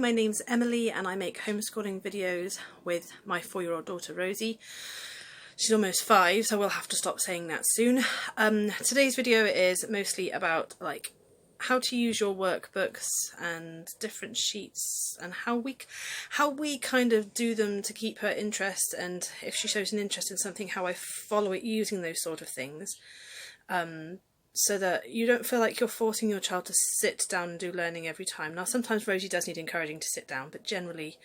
my name's Emily and I make homeschooling videos with my 4-year-old daughter Rosie. She's almost 5, so we'll have to stop saying that soon. Today's video is mostly about like how to use your workbooks and different sheets and how we kind of do them to keep her interest, and if she shows an interest in something, how I follow it using those sort of things. So that you don't feel like you're forcing your child to sit down and do learning every time. Now, sometimes Rosie does need encouraging to sit down, but generally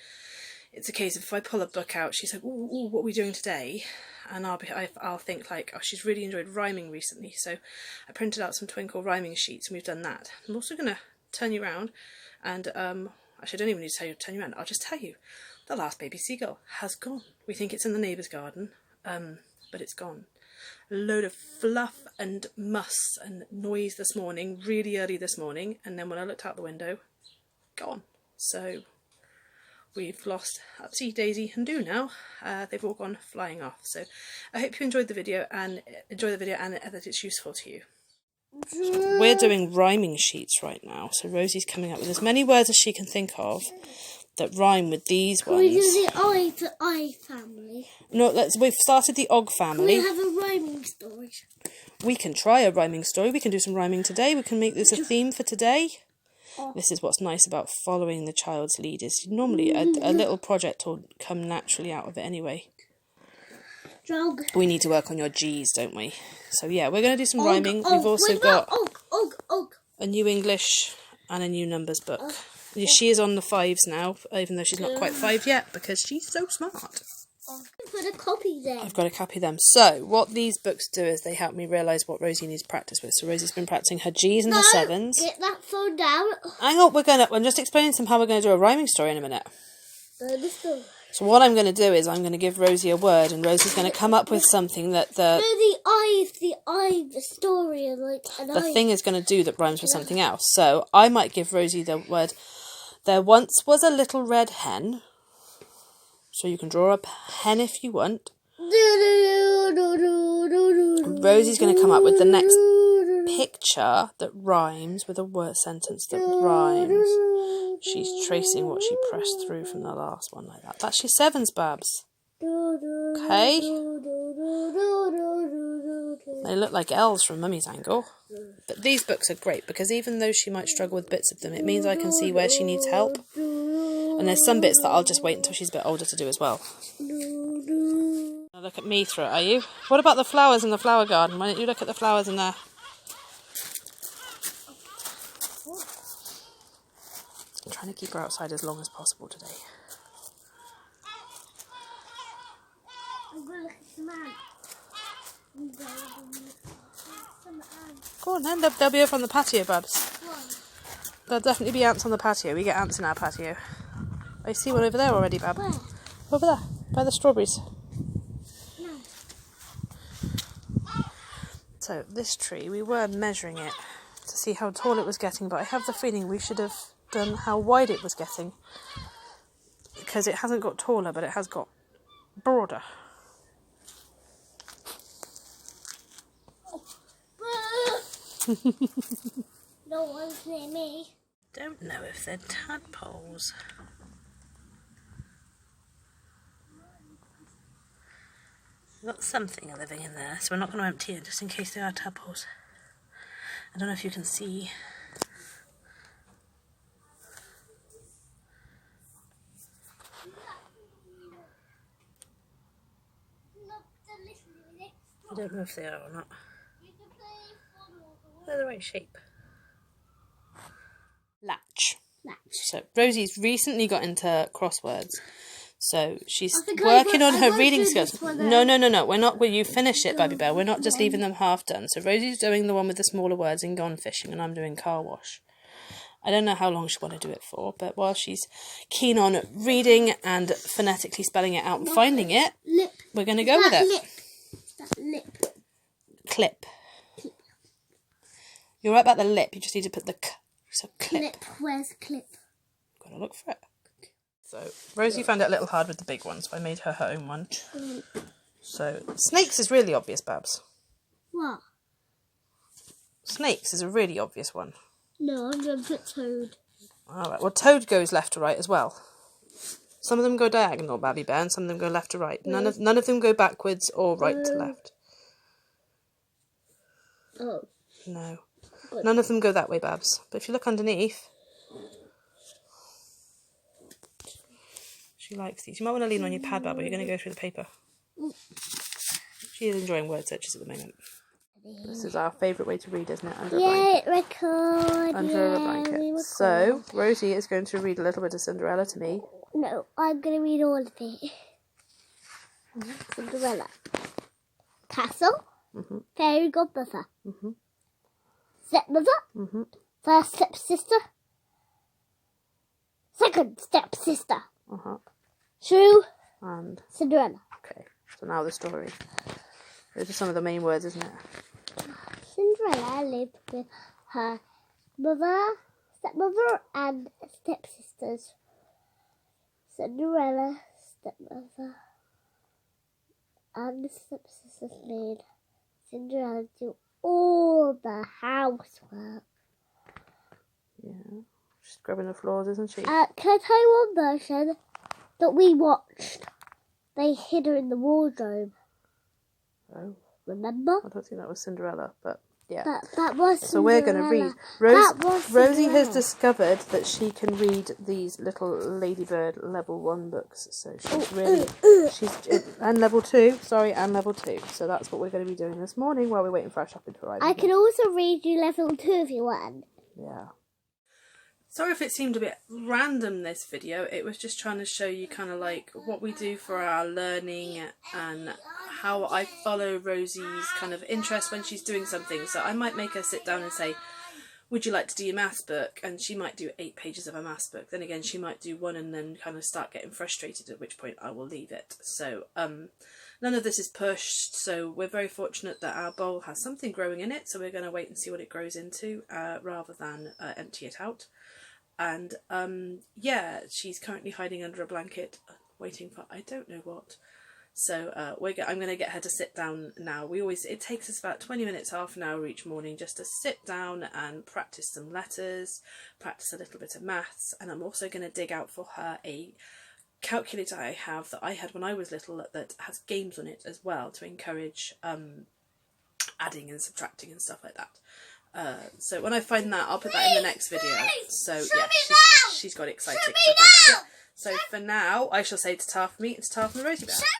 it's a case of if I pull a book out, she's like, ooh, what are we doing today? And I'll think like, oh, she's really enjoyed rhyming recently. So I printed out some Twinkle rhyming sheets and we've done that. I'm also going to turn you around and, actually I don't even need to tell you to turn you around. I'll just tell you, the last baby seagull has gone. We think it's in the neighbour's garden, but it's gone. A load of fluff and muss and noise this morning, really early this morning, and then when I looked out the window, gone. So we've lost Upsy, Daisy and Do now. They've all gone flying off. So I hope you enjoyed the video and that it's useful to you. So we're doing rhyming sheets right now. So Rosie's coming up with as many words as she can think of that rhyme with these ones. Can we do the I family? No, we've started the Og family. Can we have a rhyming story? We can try a rhyming story. We can do some rhyming today. We can make this a theme for today. This is what's nice about following the child's lead, is normally a little project will come naturally out of it anyway. Jog. We need to work on your G's, don't we? So yeah, we're going to do some rhyming. We've also got a new English and a new numbers book. She is on the 5s now, even though she's not quite 5 yet, because she's so smart. I've got to copy them. I've got to copy them. So, what these books do is they help me realise what Rosie needs practice with. So Rosie's been practicing her G's and her 7s. Get that phone down. Hang on, I'm just explaining to them how we're going to do a rhyming story in a minute. So what I'm going to do is I'm going to give Rosie a word, and Rosie's going to come up with something that the story is like the thing is going to do that rhymes with something else. So I might give Rosie the word, there once was a little red hen. So you can draw a hen if you want. Rosie's going to come up with the next picture that rhymes with a word sentence that rhymes. She's tracing what she pressed through from the last one like that. That's your 7s, Babs. Okay? They look like elves from Mummy's angle. But these books are great because even though she might struggle with bits of them, it means I can see where she needs help. And there's some bits that I'll just wait until she's a bit older to do as well. Now look at me through it, are you? What about the flowers in the flower garden? Why don't you look at the flowers in there? I'm trying to keep her outside as long as possible today. I'm going to look at some ants. Go on then, they'll be over on the patio, Babs. There'll definitely be ants on the patio. We get ants in our patio. I see one over there already, Bab. Where? Over there, by the strawberries. No. So this tree, we were measuring it to see how tall it was getting, but I have the feeling we should have done how wide it was getting, because it hasn't got taller, but it has got broader. No one's near me. Don't know if they're tadpoles. We've got something living in there, so we're not going to empty it just in case they are tadpoles. I don't know if you can see. I don't know if they are or not. They're the right shape. Latch. So Rosie's recently got into crosswords. So she's working on her reading skills. No. We're not. Will you finish it, Baby Bear? We're not just leaving them half done. So Rosie's doing the one with the smaller words in Gone Fishing, and I'm doing Car Wash. I don't know how long she want to do it for, but while she's keen on reading and phonetically spelling it out and finding it, we're going to go with it. Lip. Clip. You're right about the lip. You just need to put the k. So clip. Where's clip? Gotta look for it. So Rosie found it a little hard with the big one, so I made her own one. So snakes is really obvious, Babs. What? Snakes is a really obvious one. No, I'm going to put toad. Alright, well Toad goes left to right as well. Some of them go diagonal, Babby Bear, and some of them go left to right. None of them go backwards or right to left. Oh. No. None of them go that way, Babs. But if you look underneath... She likes these. You might want to lean on your pad, Bab, or you're going to go through the paper. She is enjoying word searches at the moment. This is our favourite way to read, isn't it? Under a blanket. Record. Under a blanket. So, Rosie is going to read a little bit of Cinderella to me. No, I'm going to read all of it. Cinderella. Castle. Fairy godmother. Stepmother. First stepsister. Second stepsister. Shrew. And Cinderella. okay, so now the story. Those are some of the main words, isn't it? Cinderella lived with her mother, stepmother, and stepsisters. Cinderella, stepmother, and stepsisters made Cinderella do all the housework. Yeah, she's grabbing the floors, isn't she? Can I tell you one version that we watched? They hid her in the wardrobe. Oh. Remember? I don't think that was Cinderella, but yeah. That was Cinderella. So we're going to read. Rosie has discovered that she can read these little Ladybird level 1 books. So she's really, and level 2, and level 2. So that's what we're going to be doing this morning while we're waiting for our shopping to arrive. I can also read you level 2 if you want. Yeah. Sorry if it seemed a bit random, this video. It was just trying to show you kind of like what we do for our learning and how I follow Rosie's kind of interest when she's doing something. So I might make her sit down and say, would you like to do your maths book? And she might do 8 pages of a maths book. Then again, she might do 1 and then kind of start getting frustrated, at which point I will leave it. So none of this is pushed. So we're very fortunate that our bowl has something growing in it. So we're going to wait and see what it grows into rather than empty it out. And yeah, she's currently hiding under a blanket, waiting for I don't know what. So I'm going to get her to sit down now. It takes us about 20 minutes, half an hour each morning just to sit down and practice some letters, practice a little bit of maths, and I'm also going to dig out for her a calculator I had when I was little that has games on it as well to encourage adding and subtracting and stuff like that. So when I find that, I'll put that in the next video. So yeah, she's got excited. So for now, I shall say ta-ta from me and ta-ta from the Rosie Bear.